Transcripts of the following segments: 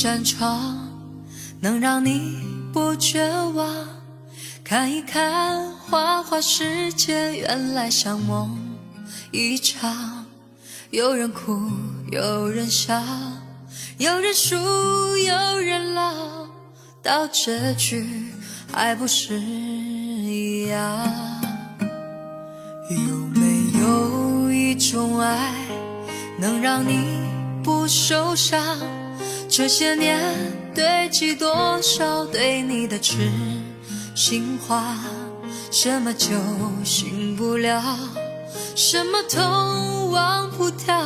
扇窗，能让你不绝望。看一看花花世界，原来像梦一场。有人哭，有人笑，有人输，有人老，到结局还不是一样。有没有一种爱，能让你不受伤？这些年堆积多少对你的痴心话，什么酒醒不了，什么痛忘不掉，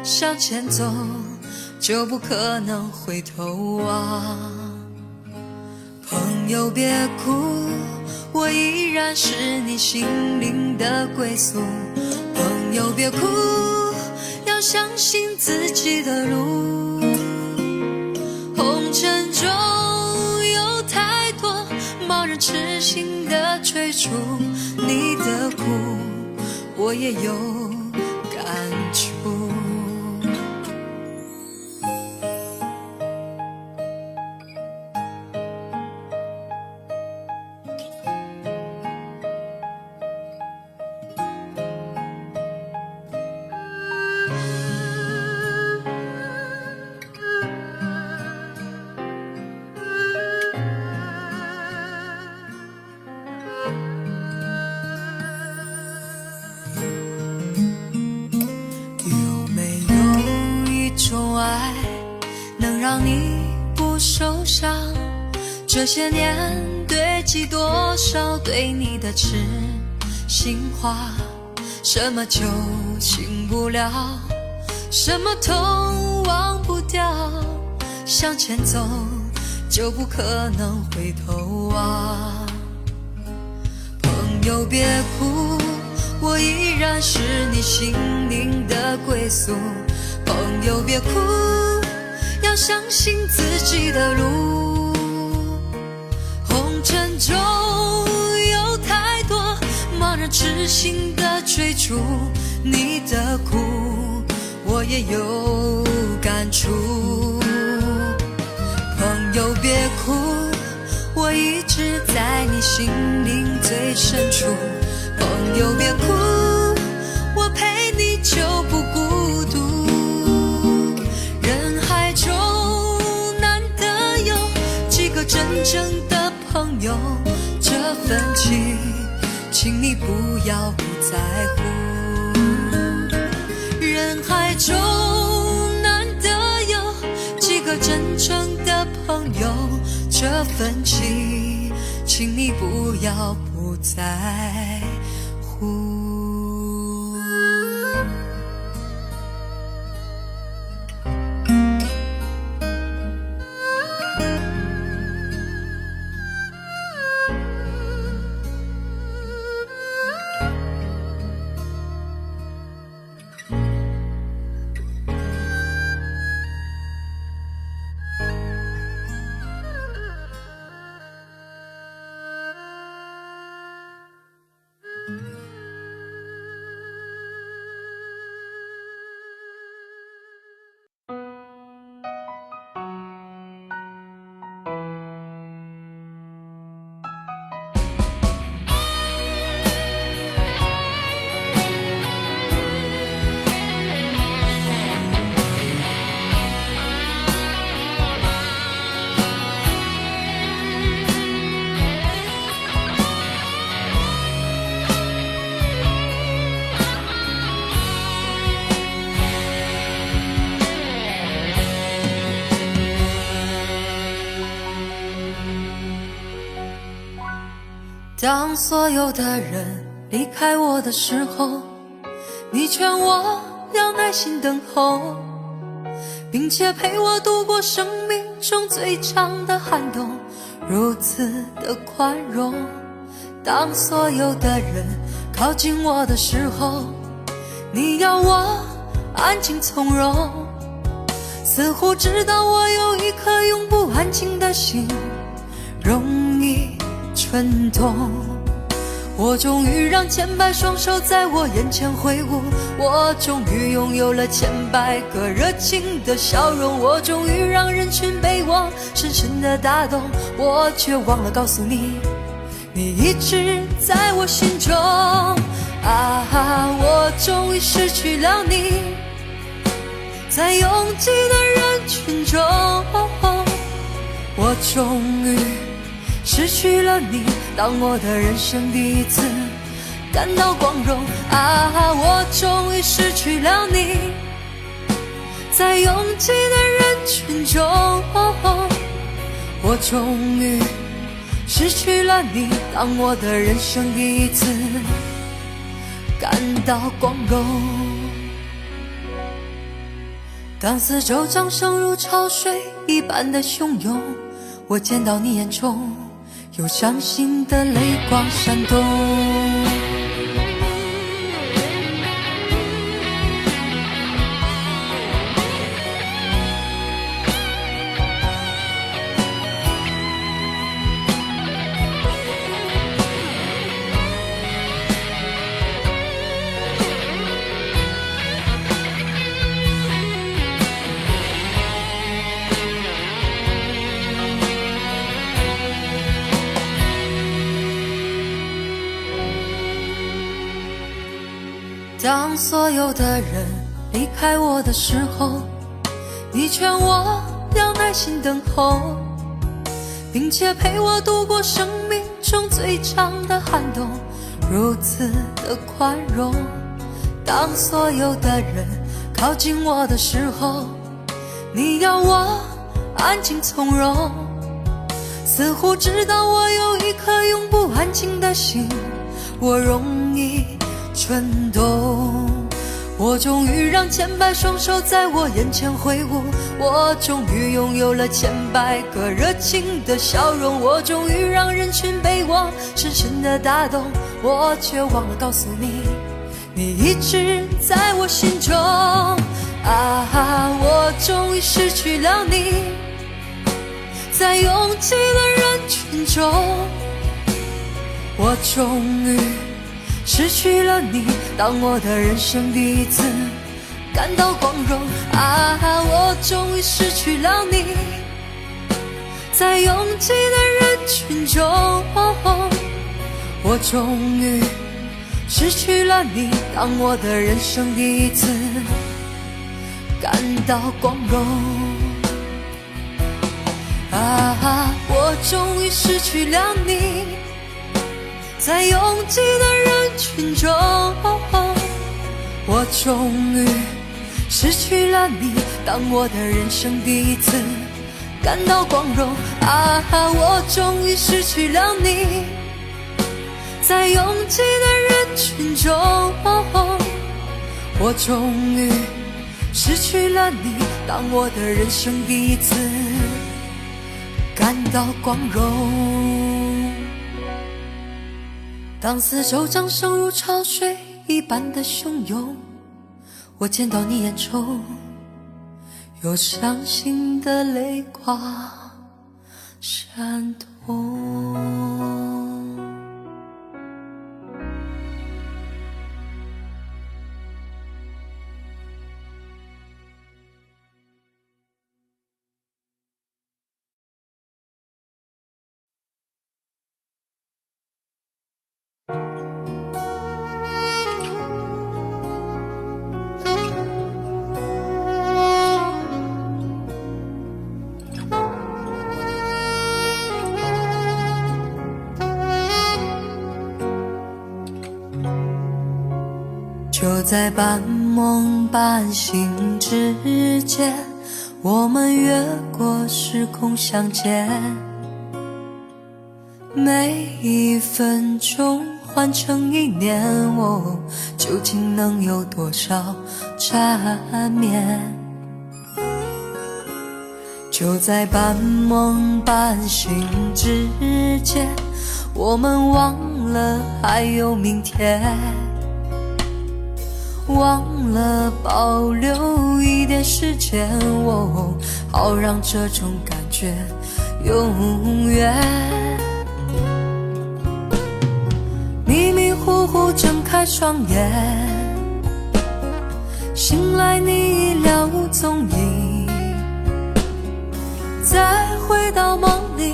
向前走就不可能回头望。朋友别哭，我依然是你心灵的归宿。朋友别哭，要相信自己的路。红尘中有太多盲人痴心的追逐，你的苦我也有感触。让你不受伤，这些年堆积多少对你的痴心话，什么酒醒不了，什么痛忘不掉，向前走就不可能回头望。朋友别哭，我依然是你心灵的归宿。朋友别哭，要相信自己的路。红尘中有太多盲人痴心的追逐，你的苦我也有感触。朋友别哭，我一直在你心灵最深处。朋友别哭，我陪你就不孤独。真正的朋友，这份情，请你不要不在乎。人海中难得有几个真正的朋友，这份情，请你不要不在乎。当所有的人离开我的时候，你劝我要耐心等候，并且陪我度过生命中最长的寒冬，如此的宽容。当所有的人靠近我的时候，你要我安静从容，似乎知道我有一颗永不安静的心，容易蠢动。我终于让千百双手在我眼前挥舞，我终于拥有了千百个热情的笑容，我终于让人群被我深深的打动，我却忘了告诉你，你一直在我心中。我终于失去了你，在拥挤的人群中，我终于失去了你，当我的人生第一次感到光荣。我终于失去了你，在拥挤的人群中，我终于失去了你，当我的人生第一次感到光荣。当四周掌声如潮水一般的汹涌，我见到你眼中有伤心的泪光闪动。当所有的人离开我的时候，你劝我要耐心等候，并且陪我度过生命中最长的寒冬，如此的宽容。当所有的人靠近我的时候，你要我安静从容，似乎知道我有一颗永不安静的心，我容易蠢动。我终于让千百双手在我眼前挥舞，我终于拥有了千百个热情的笑容，我终于让人群被我深深的打动，我却忘了告诉你，你一直在我心中。我终于失去了你，在拥挤的人群中，我终于失去了你，当我的人生第一次感到光荣。我终于失去了你，在拥挤的人群中，我终于失去了你，当我的人生第一次感到光荣。我终于失去了你，在拥挤的人群中，我终于失去了你，当我的人生第一次感到光荣。我终于失去了你，在拥挤的人群中，我终于失去了你，当我的人生第一次感到光荣。当四周掌声如潮水一般的汹涌，我见到你眼中有伤心的泪光闪动。就在半梦半醒之间，我们越过时空相见，每一分钟换成一年，究竟能有多少缠绵？就在半梦半醒之间，我们忘了还有明天，忘了保留一点时间，好让这种感觉永远。你呼呼睁开双眼，醒来你已了无踪影，再回到梦里，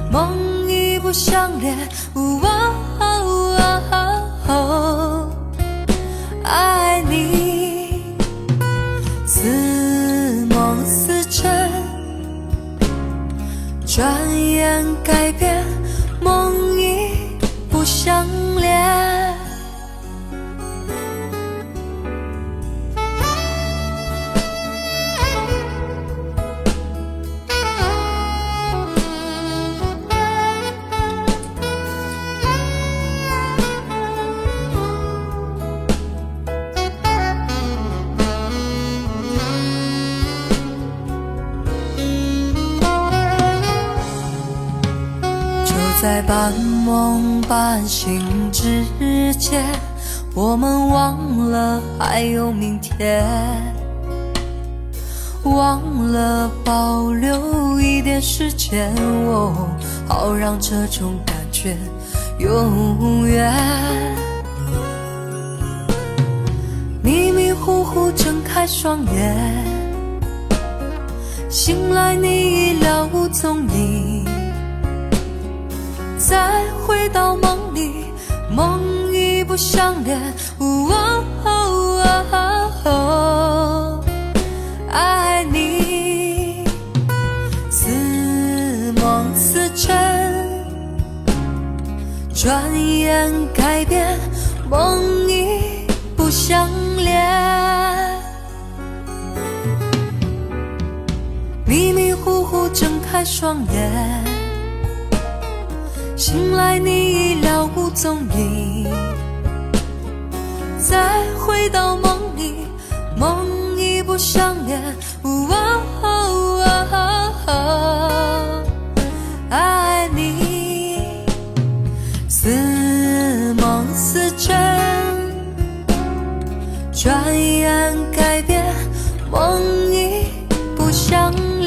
梦已不相连。爱你似梦似真，转眼改变，梦已不相连。在半梦半醒之间，我们忘了还有明天，忘了保留一点时间，好让这种感觉永远。迷迷糊糊睁开双眼，醒来你已了无踪影，再回到梦里，梦已不相连。爱你似梦似真，转眼改变，梦已不相连。迷迷糊糊睁开双眼，醒来你已了无踪影，再回到梦里，梦已不相连。爱你似梦似真，转眼改变，梦已不相连。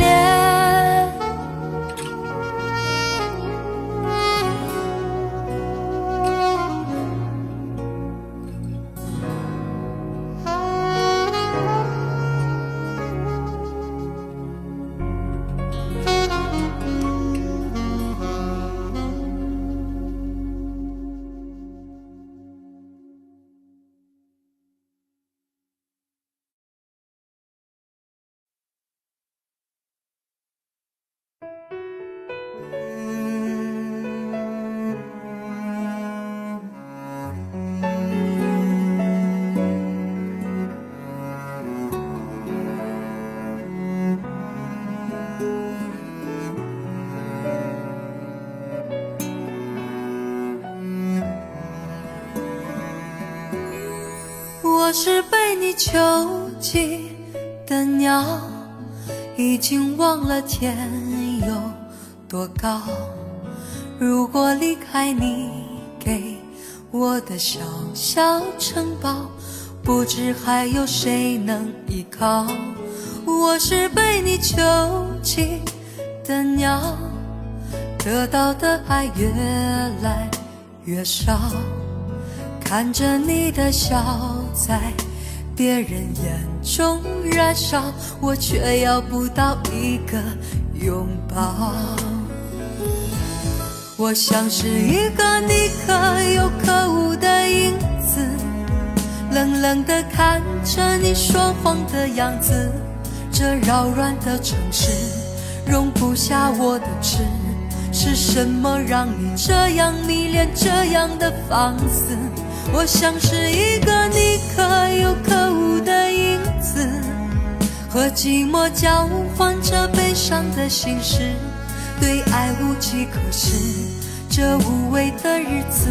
我是被你囚禁的鸟，已经忘了天有多高。如果离开你给我的小小城堡，不知还有谁能依靠。我是被你囚禁的鸟，得到的爱越来越少，看着你的笑在别人眼中燃烧，我却要不到一个拥抱。我像是一个你可有可无的影子，冷冷地看着你说谎的样子。这扰乱的城市容不下我的痴，是什么让你这样迷恋，这样的放肆？我像是一个你可有可无的影子，和寂寞交换着悲伤的心事，对爱无计可施，这无味的日子，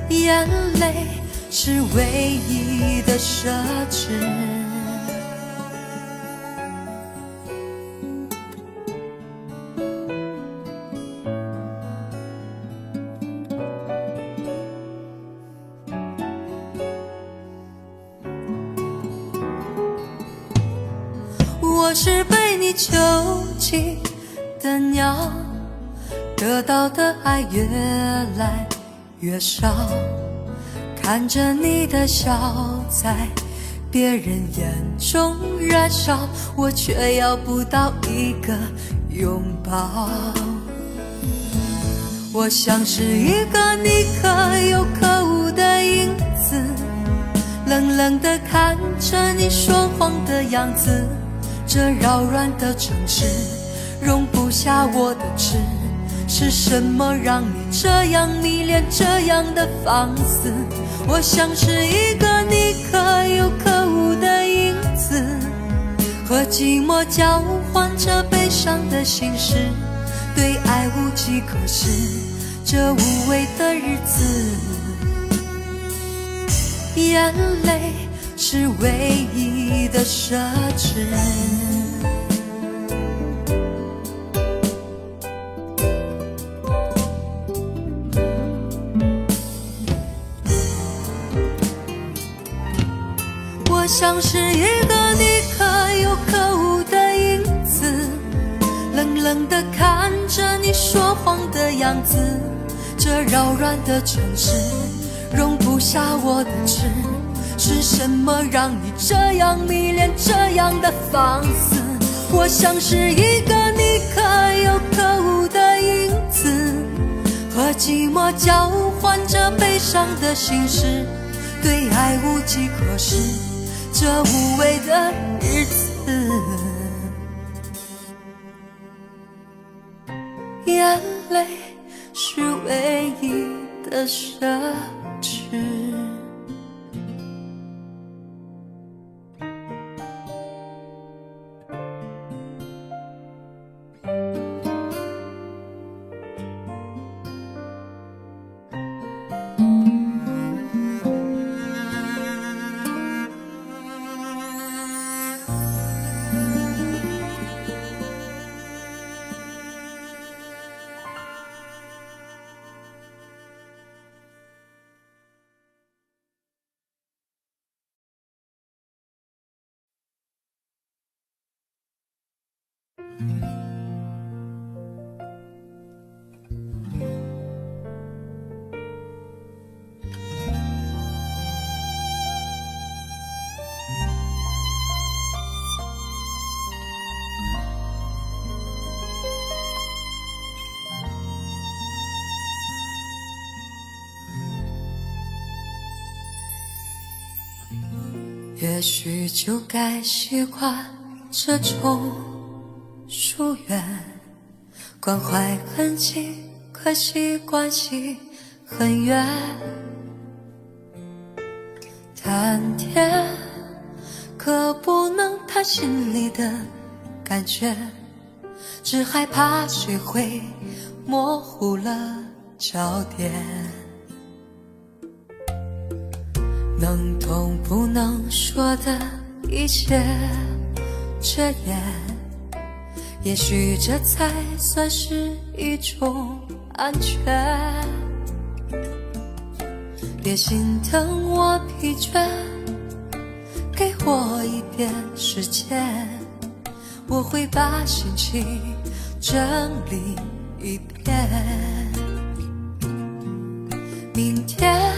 眼泪是唯一的奢侈。我是被你囚禁的鸟，得到的爱越来越少，看着你的笑在别人眼中燃烧，我却要不到一个拥抱。我像是一个你可有可无的影子，冷冷地看着你说谎的样子，这扰乱的城市容不下我的痴，是什么让你这样迷恋，这样的放肆？我像是一个你可有可无的影子，和寂寞交换着悲伤的心事，对爱无计可施，这无味的日子，眼泪是唯一的奢侈。我像是一个你可有可无的影子，冷冷地看着你说谎的样子，这扰乱的城市容不下我的痴，是什么让你这样迷恋，这样的放肆？我像是一个你可有可无的影子，和寂寞交换着悲伤的心事，对爱无计可施，这无味的日子，眼泪是唯一的奢侈。也许就该习惯这种疏远，关怀很近，可惜关系很远。谈天可不能谈心里的感觉，只害怕谁会模糊了焦点。能懂不能说的一切遮掩，也许这才算是一种安全。别心疼我疲倦，给我一点时间，我会把心情整理一遍。明天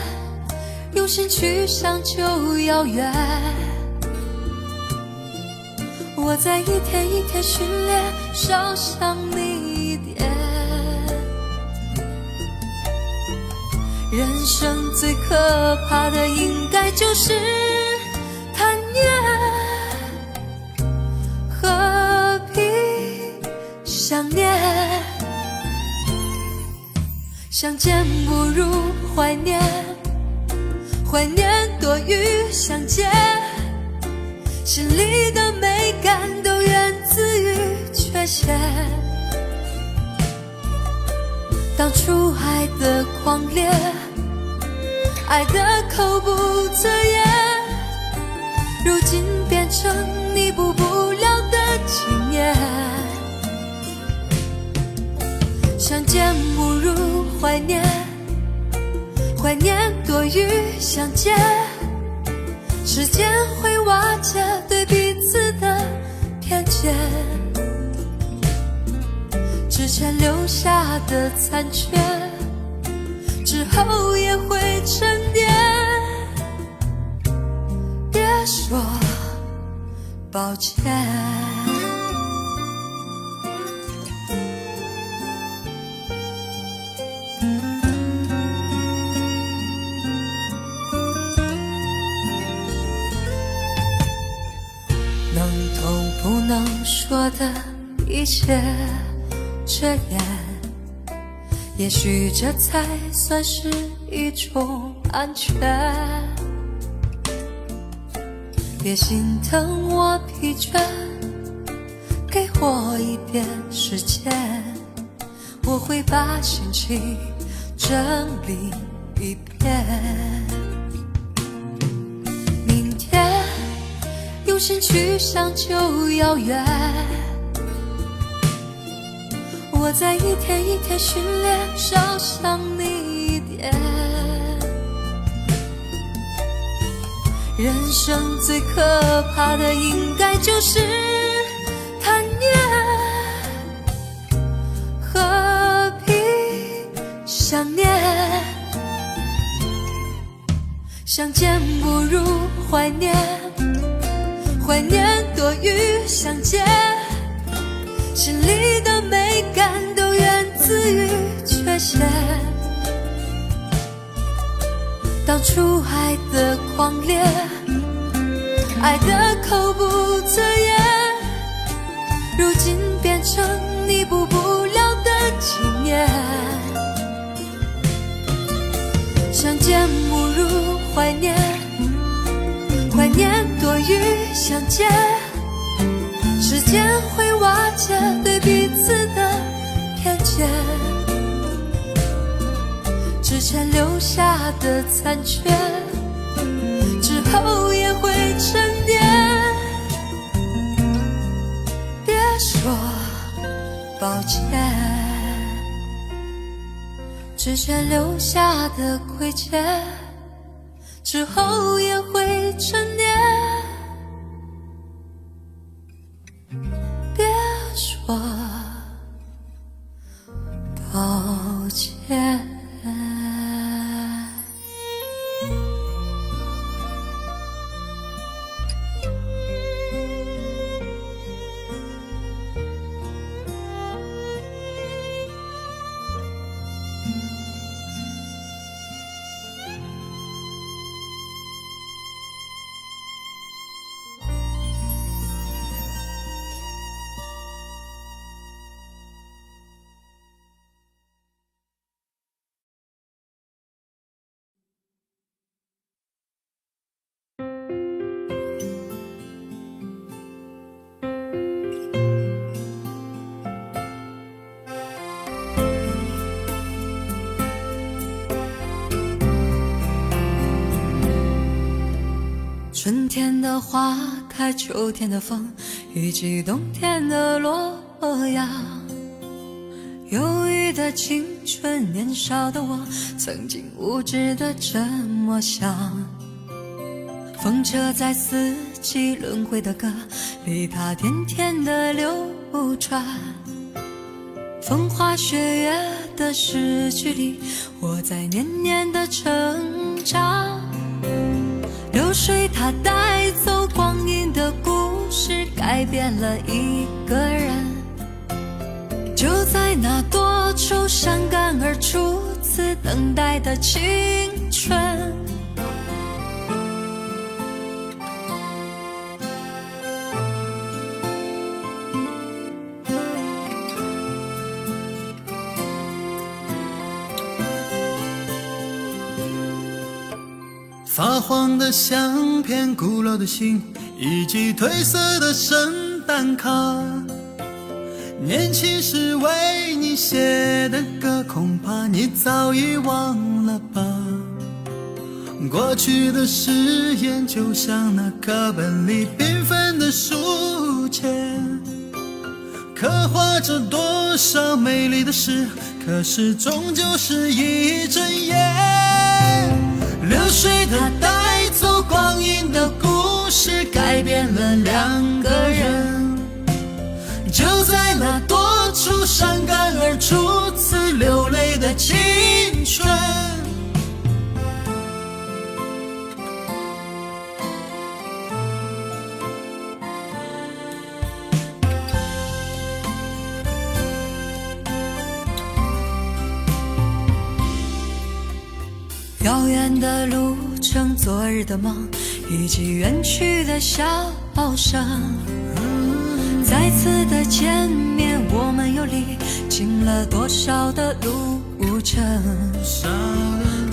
用心去想就遥远，我在一天一天训练，少想你一点。人生最可怕的应该就是贪念，何必想念？相见不如怀念，怀念多于相见，心里的美感都源自于缺陷。当初爱的狂烈，爱的口不择言，如今变成弥补不了的纪念。相见不如怀念，怀念多于相见，时间会瓦解对彼此的偏见，之前留下的残缺之后也会沉淀。别说抱歉。能懂不能说的一切遮掩，也许这才算是一种安全。别心疼我疲倦，给我一点时间，我会把心情整理一遍。明天用心去想就遥远，我在一天一天训练，少想你一点。人生最可怕的应该就是贪念，何必想念？相见不如怀念，怀念多于相见。心里的美感都源自于缺陷，当初爱的狂烈，爱的口不择言，如今变成弥补不了的纪念。相见不如怀念，怀念多于相见。时间会瓦解对彼此的偏见，之前留下的残缺，之后也会沉淀。别说抱歉，之前留下的亏欠，之后也会沉淀。别说抱歉。春天的花开，秋天的风，以及冬天的洛阳。忧郁的青春，年少的我，曾经无知的这么想。风车在四季轮回的歌里，它甜甜的流转。风花雪月的诗句里，我在年年的成长。流水它带走光阴的故事，改变了一个人。就在那多愁善感而初次等待的青春，发黄的相片，古老的信，以及褪色的圣诞卡。年轻时为你写的歌，恐怕你早已忘了吧。过去的誓言，就像那课本里缤纷的书签，刻画着多少美丽的事，可是终究是一阵烟。流水它带走光阴的故事，改变了两个人。就在那多愁善感而初次流泪的青春，遥远的路程，昨日的梦，以及远去的笑声。再次的见面，我们又历经了多少的路程？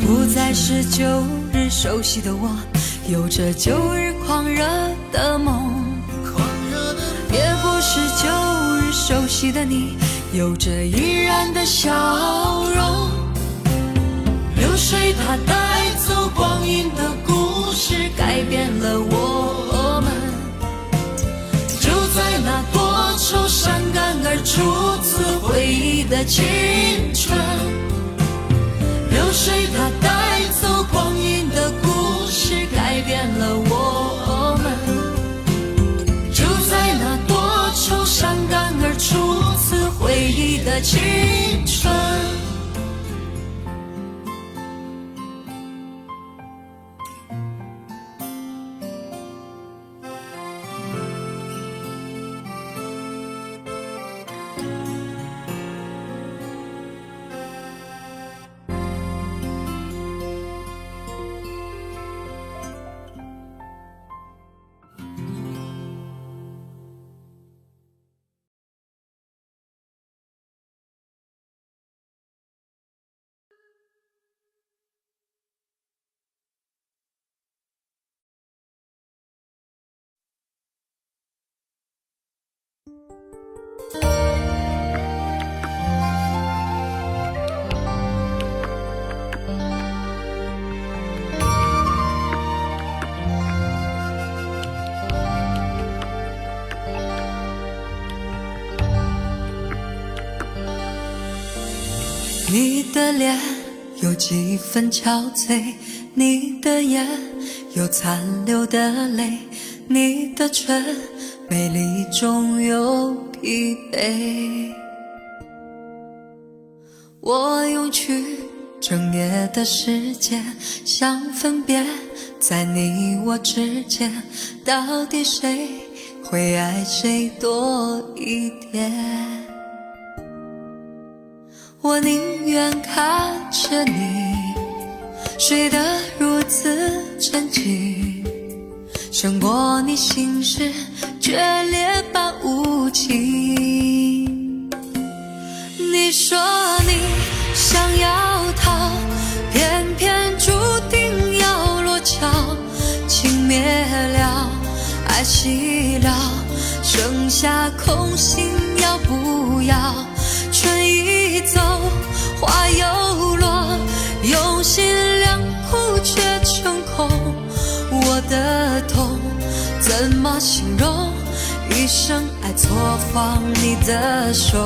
不再是旧日熟悉的我，有着旧日狂热的梦，也不是旧日熟悉的你，有着依然的笑容。流水它带走光阴的故事，改变了我们。就在那多愁善感而初次回忆的青春，流水它带走光阴的故事，改变了我们。就在那多愁善感而初次回忆的青春。你的脸有几分憔悴，你的眼有残留的泪，你的唇美丽中有疲惫。我用去整夜的时间，想分辨在你我之间，到底谁会爱谁多一点。我宁愿看着你睡得如此沉静，胜过你心事决裂般无情。你说你想要逃，偏偏注定要落脚，情灭了，爱熄了，剩下空心要不要？春已走，花又落，用心良苦却成空。我的痛怎么形容？一生爱错放你的手。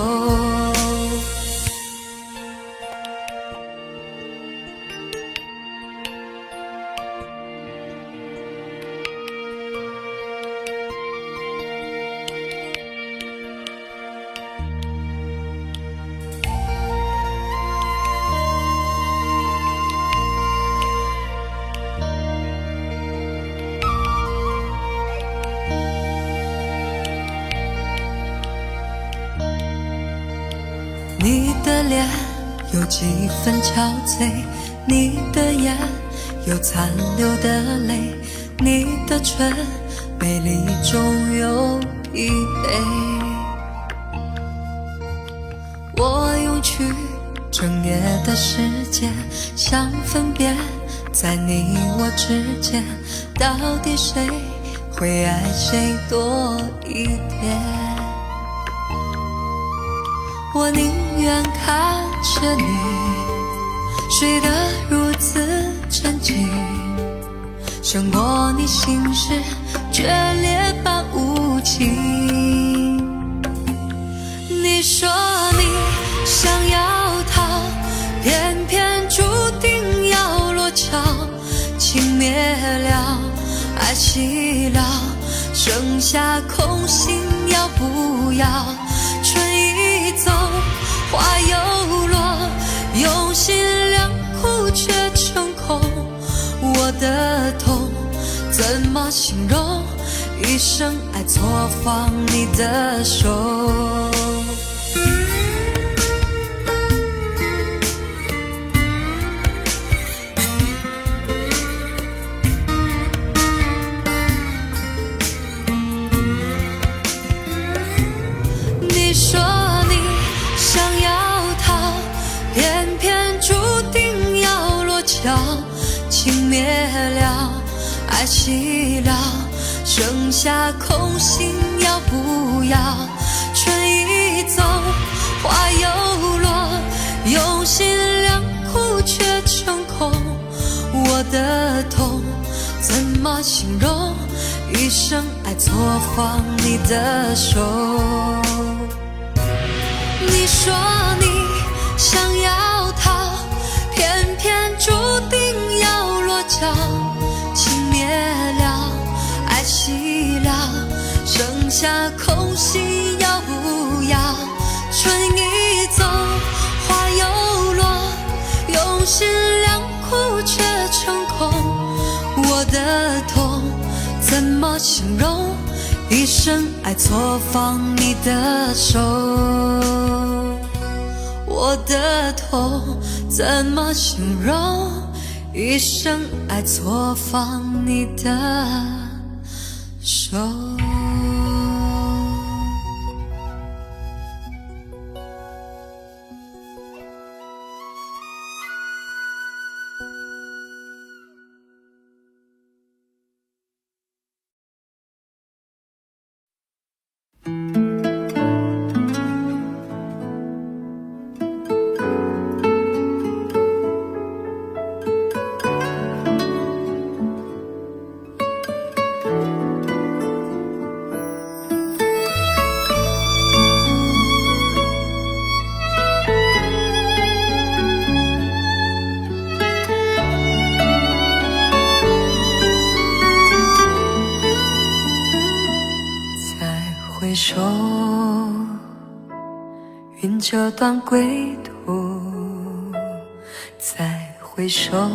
你的脸有几分憔悴，你的眼有残留的泪，你的唇美丽中有疲惫。我用去整夜的时间，想分辨在你我之间，到底谁会爱谁多一点。我宁愿看着你睡得如此沉静，胜过你心事决裂般无情。你说你想要逃，偏偏注定要落脚，情灭了，爱熄了，剩下空心要不要？春已走，花又落，用心良苦却成空。我的痛怎么形容？一生爱错放你的手。寂寥，剩下空心要不要？春已走，花又落，用心良苦却成空。我的痛怎么形容？一生爱错放你的手。你说你想要逃，偏偏注定要落脚。情灭了，爱熄了，剩下空心要不要？春已走，花又落，用心良苦却成空。我的痛怎么形容？一生爱错放你的手。我的痛怎么形容？一生爱错放你的手。回首，云遮断归途，再回首，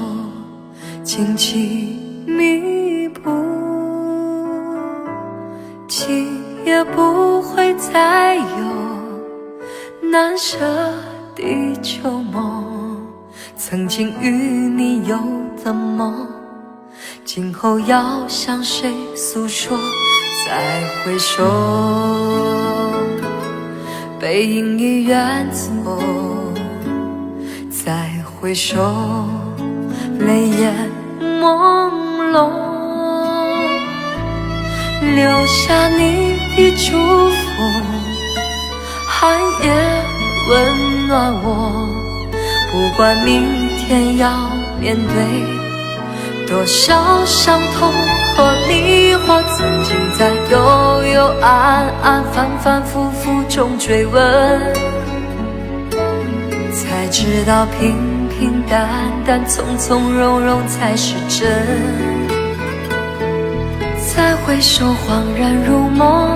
荆棘密布，情也不会再有难舍的旧梦。曾经与你有的梦，今后要向谁诉说？再回首，背影已远走，再回首，泪眼朦胧，留下你的祝福，寒夜温暖我。不管明天要面对多少伤痛和迷惑，曾经在幽幽暗暗反反复复中追问，才知道平平淡淡从从容容才是真。再回首恍然如梦，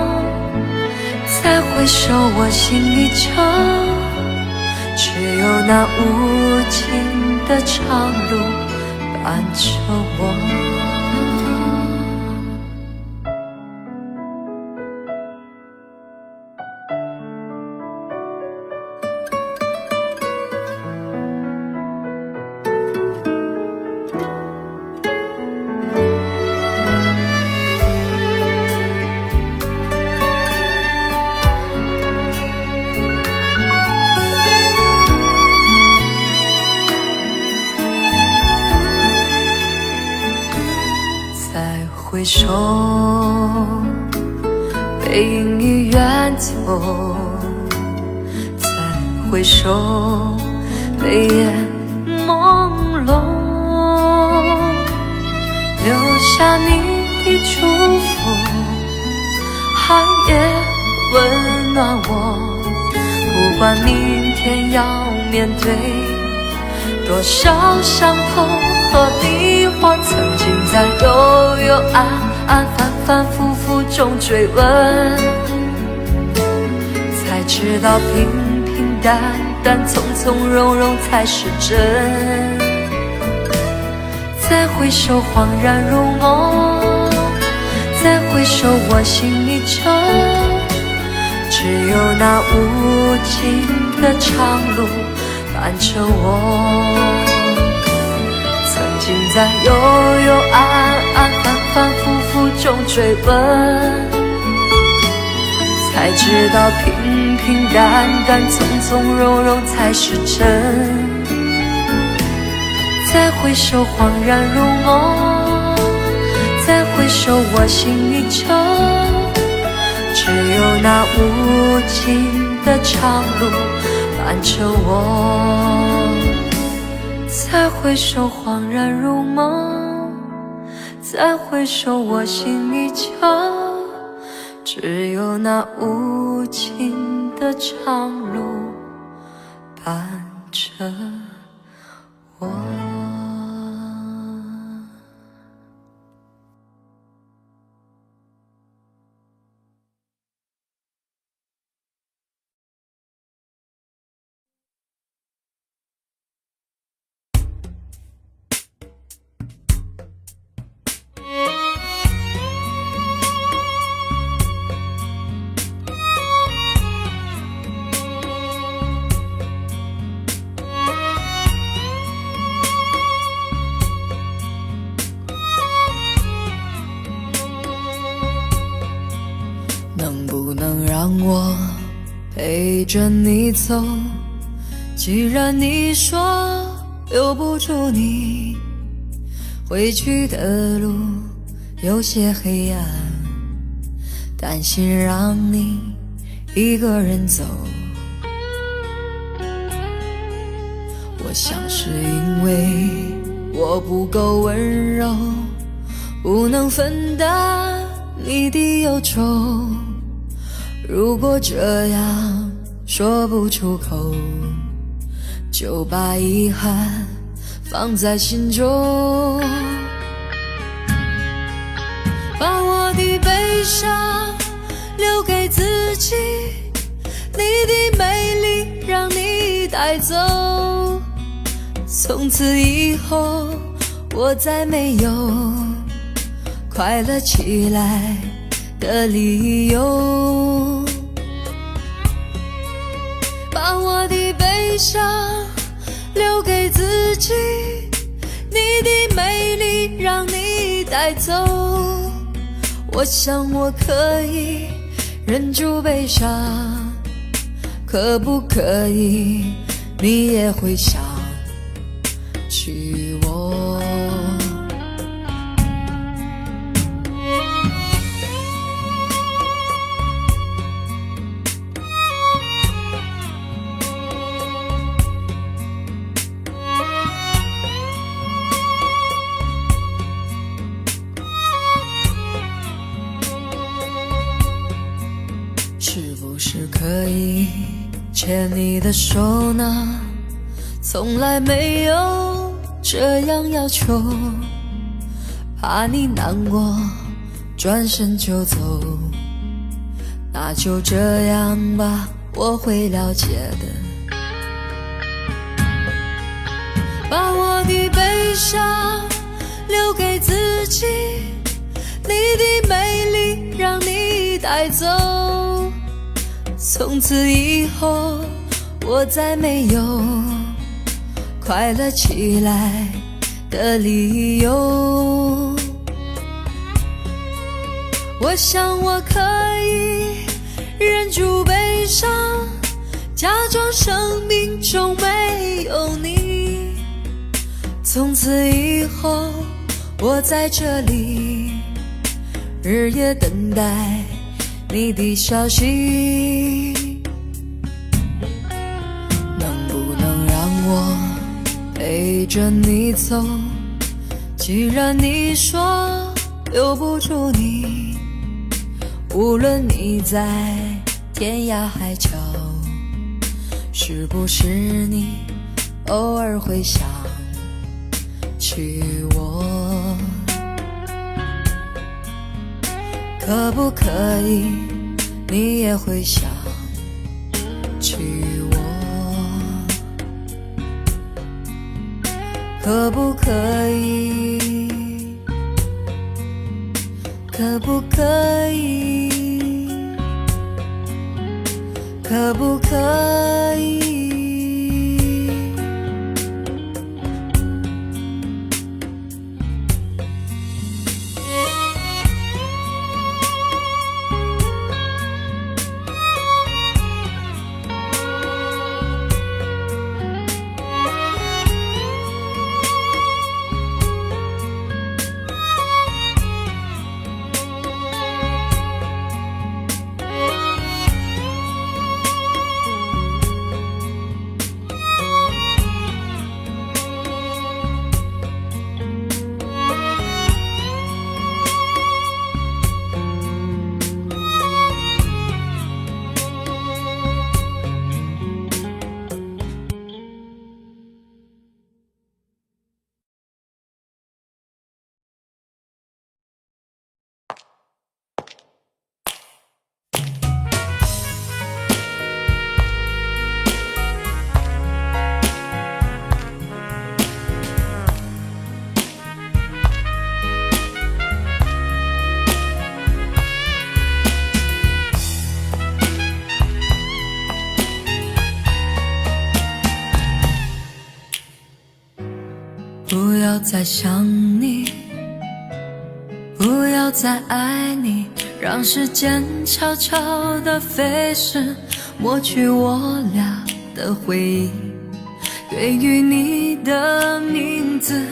再回首我心里就只有那无尽的长路伴着我。回首，背影已远走，再回首，泪眼朦胧，留下你的祝福，寒夜温暖我。不管明天要面对多少伤痛和迷惑，曾经在幽幽暗暗反反复复中追问，才知道平平淡淡从从容容才是真。再回首恍然如梦，再回首我心里就只有那无尽的长路伴着我。曾经在幽幽暗暗反反复复中追问，才知道平平淡淡从从容容才是真。再回首恍然如梦，再首我心依旧，只有那无尽的长路伴着我。再回首恍然如梦，再回首我心依旧，只有那无尽的长路伴着我。能不能让我陪着你走？既然你说留不住你，回去的路有些黑暗，担心让你一个人走。我想是因为我不够温柔，不能分担你的忧愁。如果这样说不出口，就把遗憾放在心中。把我的悲伤留给自己，你的美丽让你带走。从此以后我再没有快乐起来的理由。把我的悲伤留给自己，你的美丽让你带走。我想我可以忍住悲伤，可不可以你也会想起我？是不是可以牵你的手呢？从来没有这样要求，怕你难过转身就走。那就这样吧，我会了解的。把我的悲伤留给自己，你的美丽让你带走。从此以后我再没有快乐起来的理由。我想我可以忍住悲伤，假装生命中没有你。从此以后我在这里日夜等待你的消息。能不能让我陪着你走？既然你说留不住你，无论你在天涯海角，是不是你偶尔会想起我？可不可以你也会想起我？可不可以？可不可以？可不可以？要再想你，不要再爱你，让时间悄悄地飞逝，抹去我俩的回忆。对于你的名字，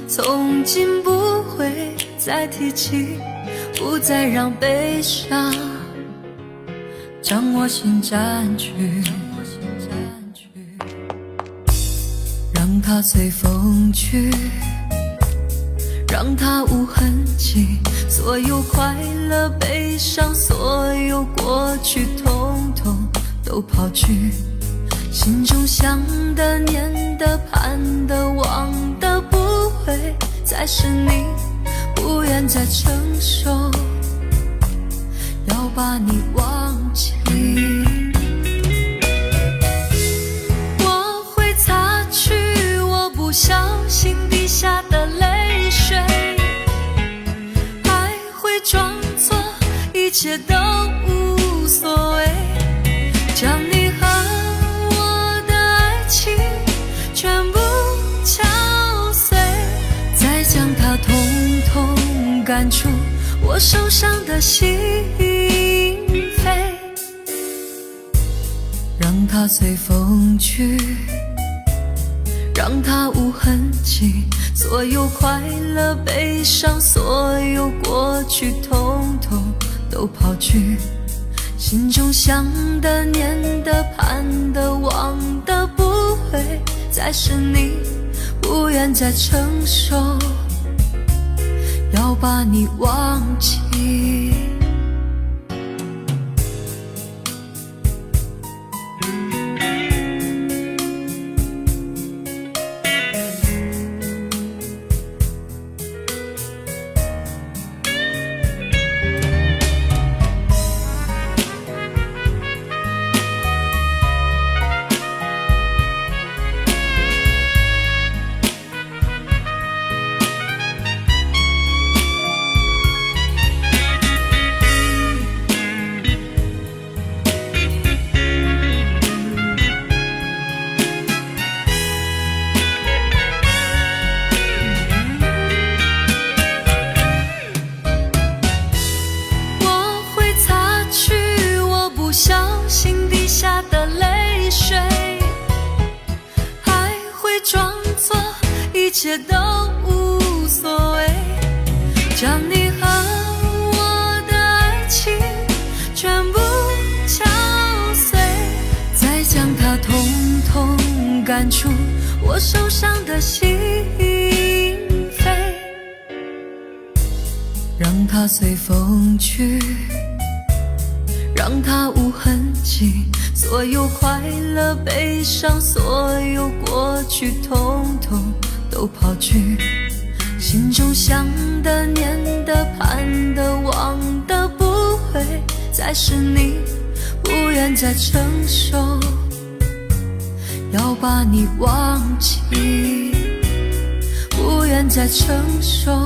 从今不会再提起，不再让悲伤将我心占据，让它随风去，让它无痕迹，所有快乐悲伤，所有过去统统都抛去，心中想的念的盼的望的不会再是你，不愿再承受要把你忘记。我会擦去我不小心滴下的泪水，还会装作一切都无所谓，将你和我的爱情全部敲碎，再将它统统赶出我受伤的心扉，让它随风去，让它无痕迹，所有快乐悲伤，所有过去统统都抛去，心中想的念的盼的望的不会再是你，不愿再承受要把你忘记。一切都无所谓，将你和我的爱情全部敲碎，再将它统统赶出我受伤的心扉，让它随风去，让它无痕迹，所有快乐悲伤，所有过去统统都抛去，心中想的念的盼的望的不会再是你，不愿再承受要把你忘记，不愿再承受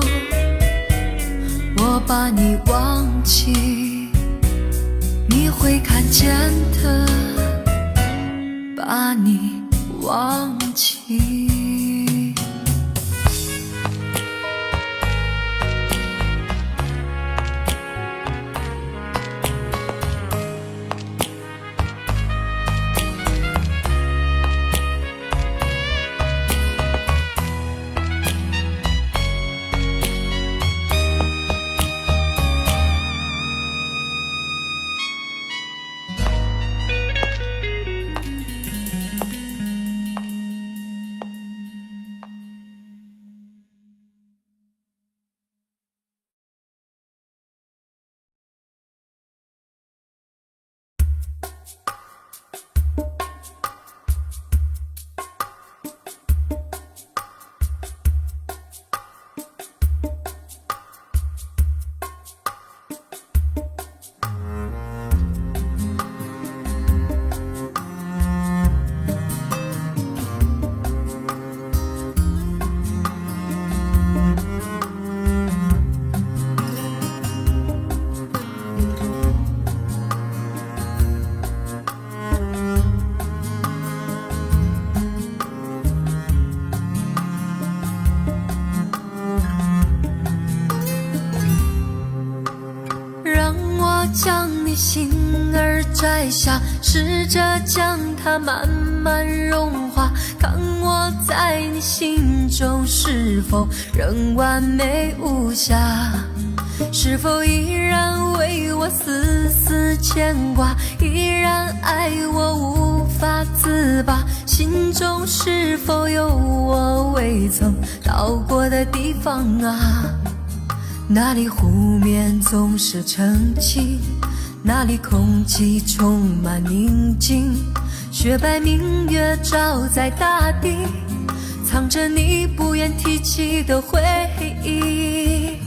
我把你忘记，你会看见的，把你忘记。摘下，试着将它慢慢融化，看我在你心中是否仍完美无瑕，是否依然为我丝丝牵挂，依然爱我无法自拔，心中是否有我未曾到过的地方啊？那里湖面总是澄清，那里空气充满宁静，雪白明月照在大地，藏着你不愿提起的回忆。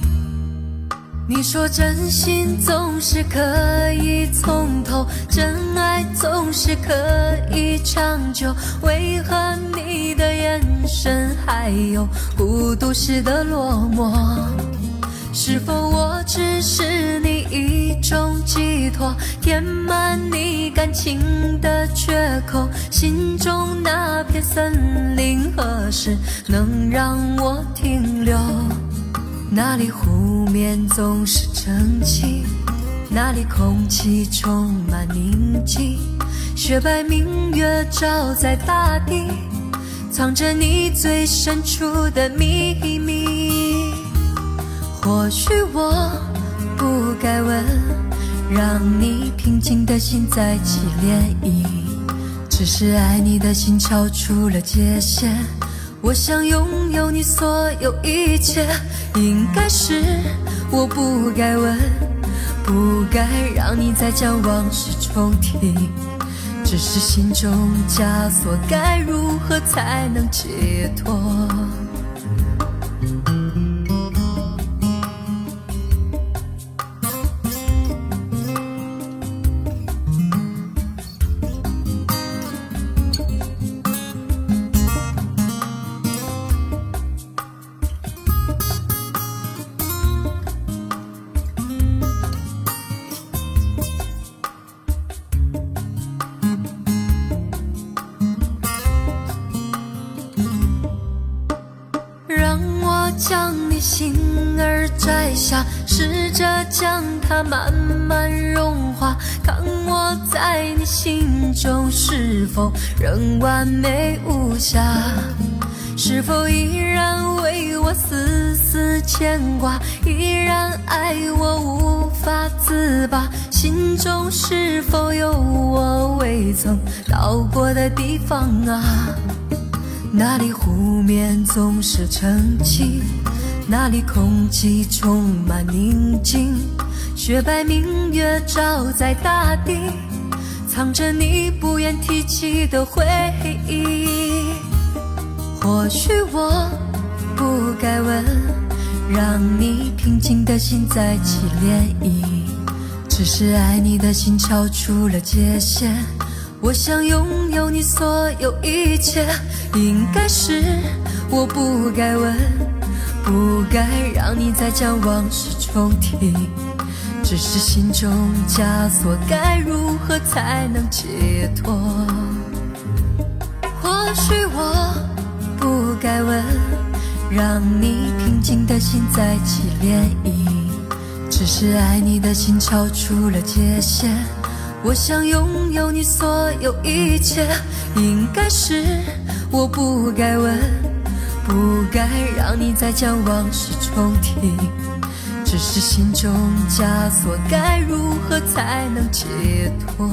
你说真心总是可以从头，真爱总是可以长久，为何你的眼神还有孤独时的落寞？是否我只是你一种寄托，填满你感情的缺口，心中那片森林何时能让我停留？那里湖面总是澄清，那里空气充满宁静，雪白明月照在大地，藏着你最深处的秘密。或许我不该问，让你平静的心再起涟漪，只是爱你的心超出了界限，我想拥有你所有一切，应该是我不该问，不该让你再将往事重提，只是心中枷锁该如何才能解脱？将你心儿摘下，试着将它慢慢融化，看我在你心中是否仍完美无瑕，是否依然为我丝丝牵挂，依然爱我无法自拔，心中是否有我未曾到过的地方啊？那里湖面总是澄清，那里空气充满宁静，雪白明月照在大地，藏着你不愿提起的回忆。或许我不该问，让你平静的心再起涟漪，只是爱你的心超出了界限，我想拥有你所有一切，应该是我不该问，不该让你再将往事重提，只是心中枷锁该如何才能解脱？或许我不该问，让你平静的心再起涟漪，只是爱你的心超出了界限，我想拥有你所有一切，应该是我不该问，不该让你再将往事重提，只是心中枷锁该如何才能解脱？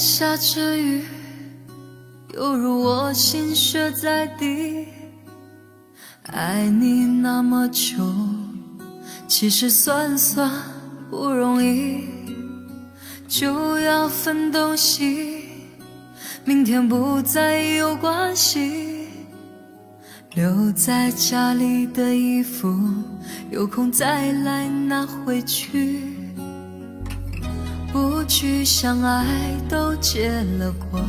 下着雨，犹如我心血在地。爱你那么久，其实算不容易，就要分东西，明天不再有关系。留在家里的衣服，有空再来拿回去。不去相爱都结了果，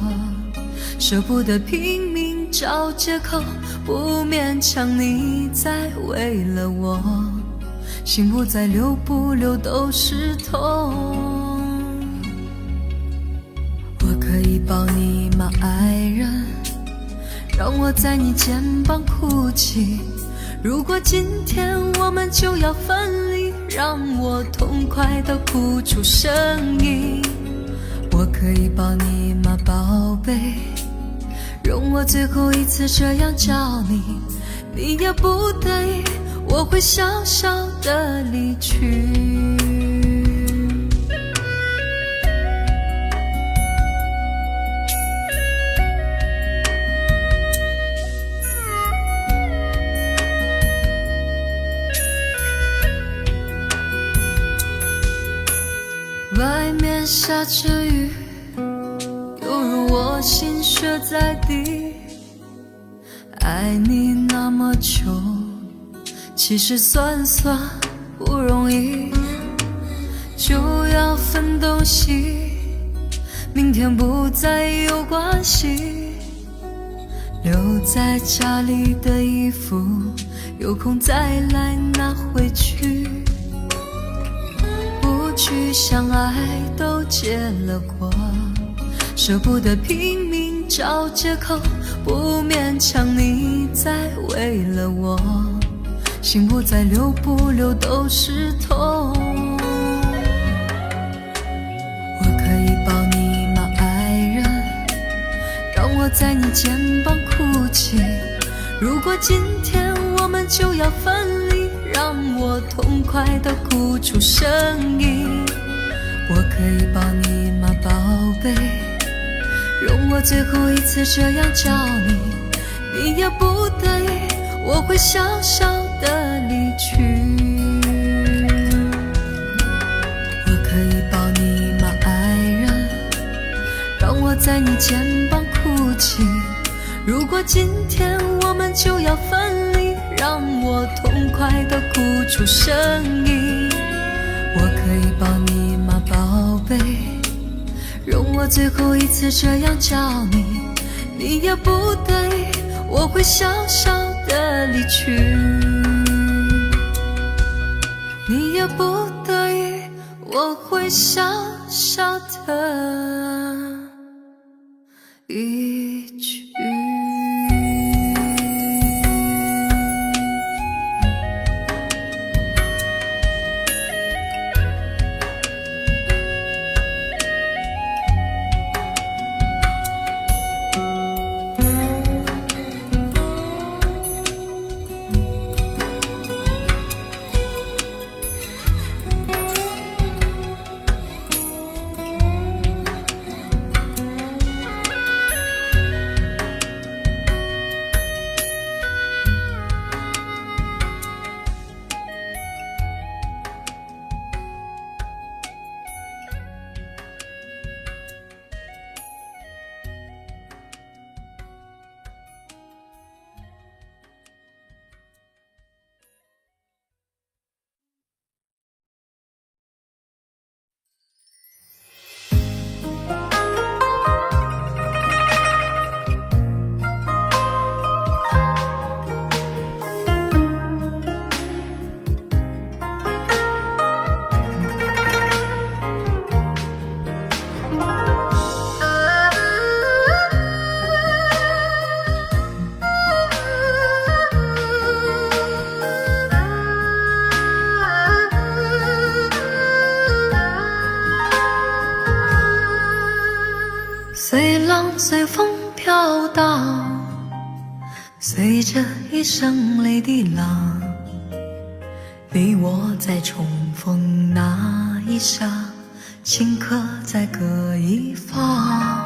舍不得拼命找借口，不勉强你再为了我，心不再流不流都是痛。我可以抱你吗爱人，让我在你肩膀哭泣，如果今天我们就要分离，让我痛快地哭出声音。我可以抱你吗宝贝，容我最后一次这样叫你，你也不得已，我会小小的离去。外面下着雨，犹如我心血在地。爱你那么久，其实算不容易，就要分东西，明天不再有关系。留在家里的衣服，有空再来拿回去。不去相爱都结了果，舍不得拼命找借口，不勉强你再为了我，心不再流不流都是痛。我可以抱你吗爱人，让我在你肩膀哭泣，如果今天我们就要分离，让我痛快地哭出声音。我可以抱你吗宝贝，容我最后一次这样叫你，你也不得已，我会小小的离去。我可以抱你吗爱人，让我在你肩膀哭泣，如果今天我们就要分离，让我痛快地哭出声音。我可以抱你吗宝贝，容我最后一次这样叫你，你也不得已，我会小小的离去。你也不得已，我会小小的离去。随浪随风飘荡，随着一声泪滴浪，你我在重逢那一刹顷刻在各一方。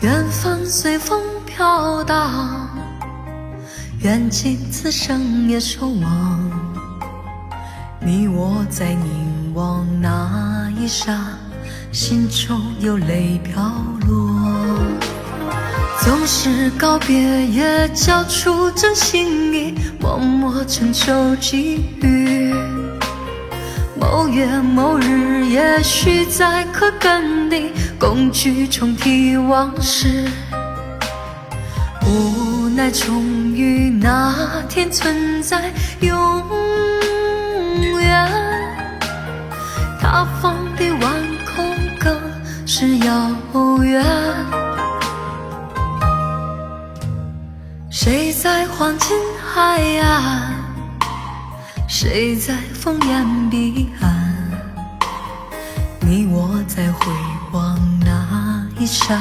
缘分随风飘荡，缘尽此生也守望。你我在凝望那一刹，心中有泪飘落。总是告别也交出真心意，默默承受际遇。某月某日，也许再可跟你共聚重提往事。无奈终于那天存在永远，他方的晚空更是遥远。谁在黄金海岸，谁在烽烟彼岸，你我在回望那一刹，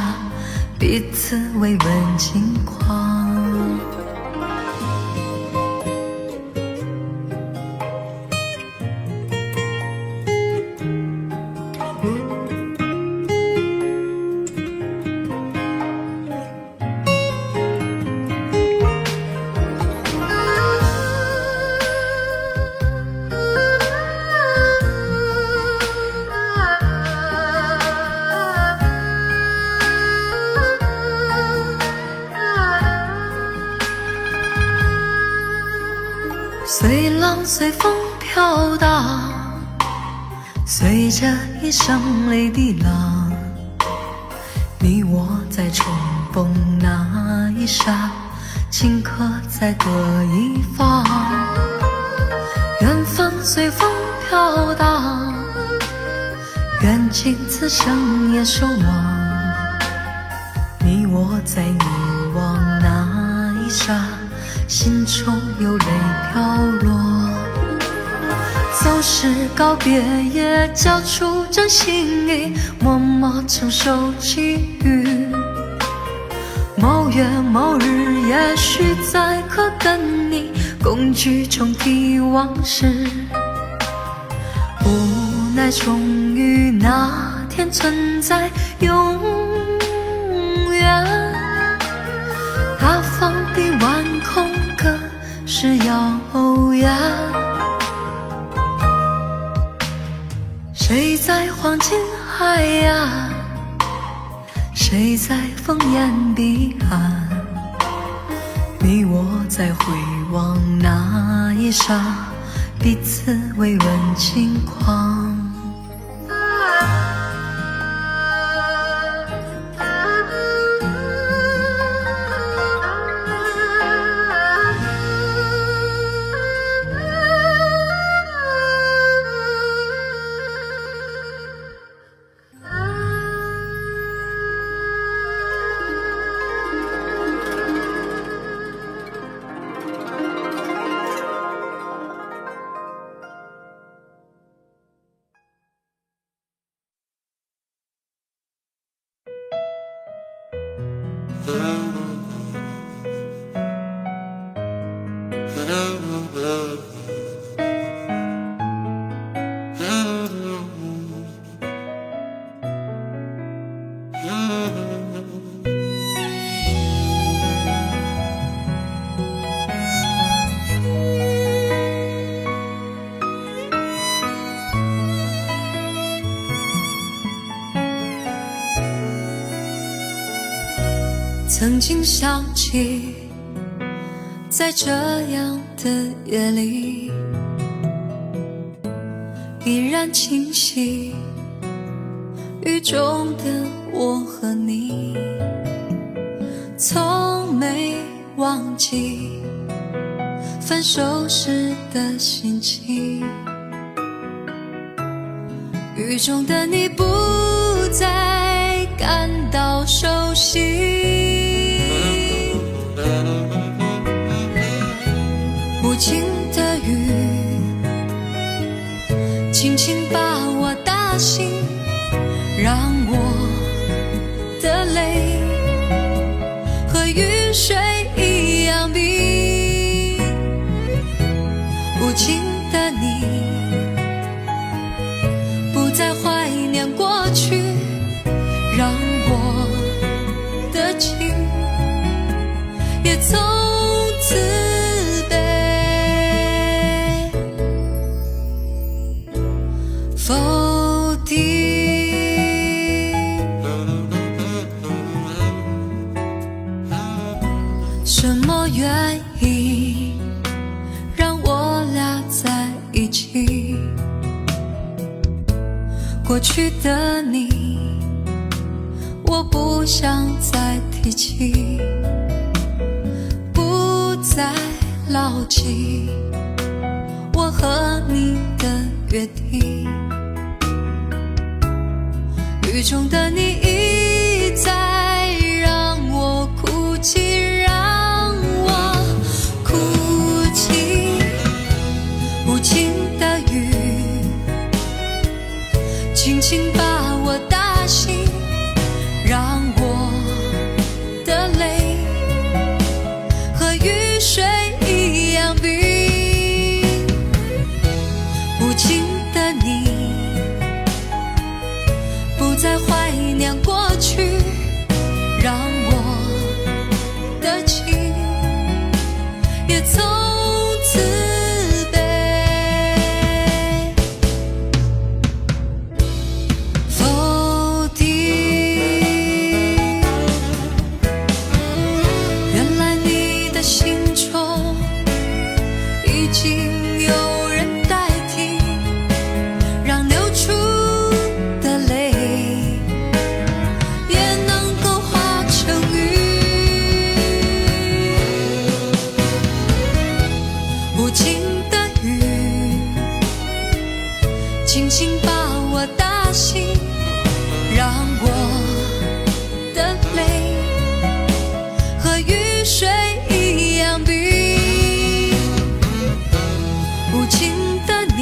彼此未问近况。随浪随风飘荡，随着一声泪滴浪，你我在重逢那一刹，顷刻在各一方。缘分随风飘荡，缘尽此生也守望。你我在凝望那一刹，心中有泪飘落。总是告别也交出真心意，默默承受际遇。某月某日，也许再可跟你共聚重提往事。无奈终于那天存在永远，他方的晚空更是遥远。谁在黄金海岸，谁在烽烟彼岸，你我在回望那一刹，彼此未问近况。曾经想起，在这样的夜里，依然清晰雨中的我和你，从没忘记分手时的心情。雨中的你不再感到熟悉，无情的雨轻轻把我打醒，让我的泪和雨水一样冰。无情的你不再怀念愿意让我俩在一起。过去的你，我不想再提起，不再牢记我和你的约定。雨中的你一再让我哭泣，让我哭泣。无情的雨轻轻把我打醒，让我的泪和雨水一样冰。无情的你不再怀念过去，让我的情也从此被否定。原来你的心中已经有人代替，让流出的泪也能够化成雨。无情的雨轻轻把我打醒，让我的泪和雨水一样冰。无情的你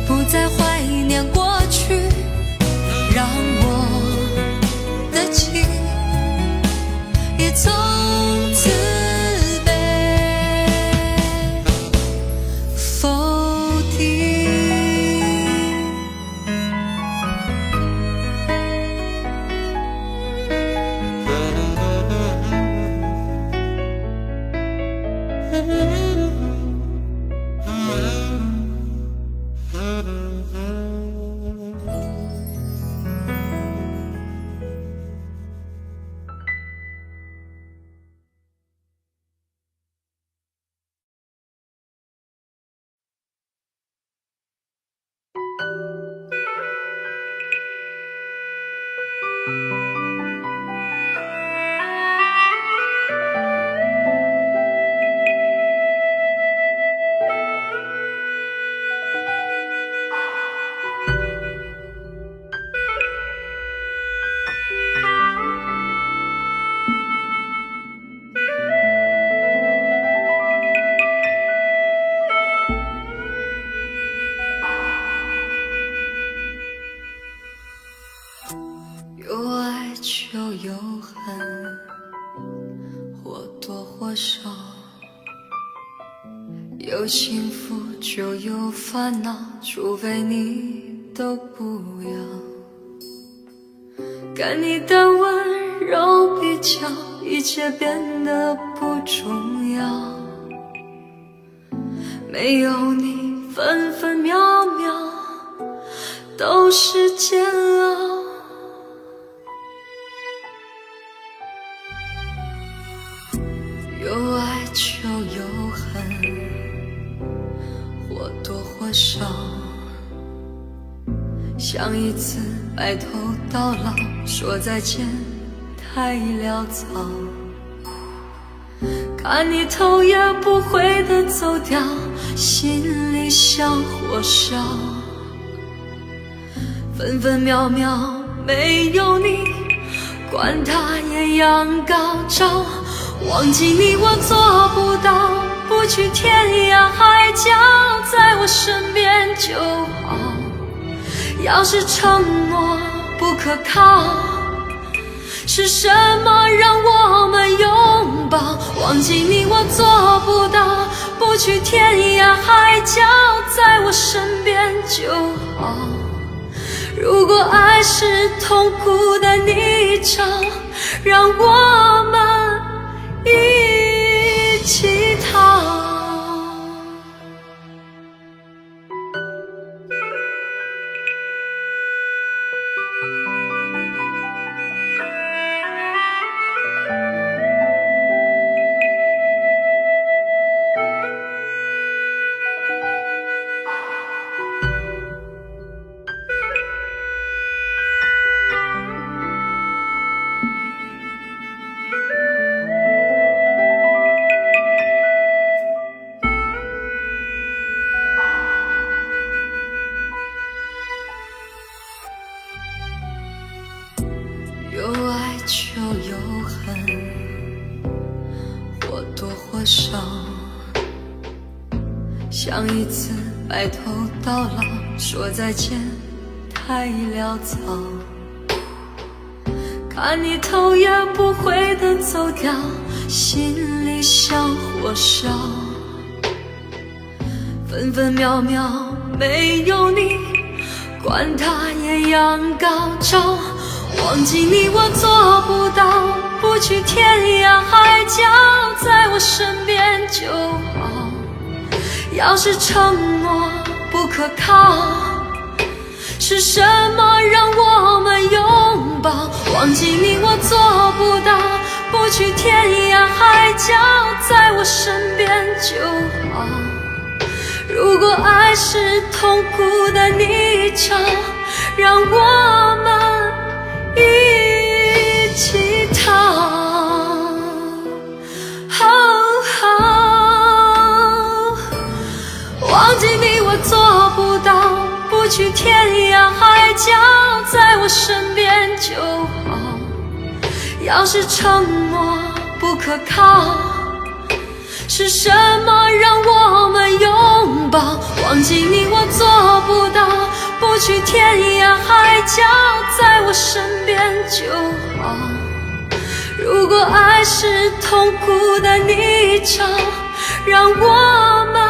不再怀念过去，让我的情也从此被否定。有爱就有恨，或多或少；有幸福就有烦恼，除非你都不要。跟你的温柔比较，一切变得不重要。没有你，分分秒秒都是煎熬。有爱就有恨，或多或少。想一次白头到老，说再见太潦草。看你头也不回地走掉，心里像火烧。分分秒秒没有你，管它艳阳高照。忘记你我做不到，不去天涯海角，在我身边就好。要是承诺不可靠，是什么让我们拥抱？忘记你我做不到，不去天涯海角，在我身边就好。如果爱是痛苦的泥沼，让我们一起逃。多少，想一次白头到老，说再见太潦草，看你头也不回地走掉，心里像火烧，分分秒秒没有你，管它艳阳高照，忘记你我做不到，不去天涯海角，在我身边就好。要是承诺不可靠，是什么让我们拥抱？忘记你我做不到，不去天涯海角，在我身边就好。如果爱是痛苦的泥沼，让我们一起逃。忘记你我做不到，不去天涯海角，在我身边就好。要是承诺不可靠，是什么让我们拥抱？忘记你我做不到，不去天涯海角，在我身边就好。如果爱是痛苦的泥沼，让我们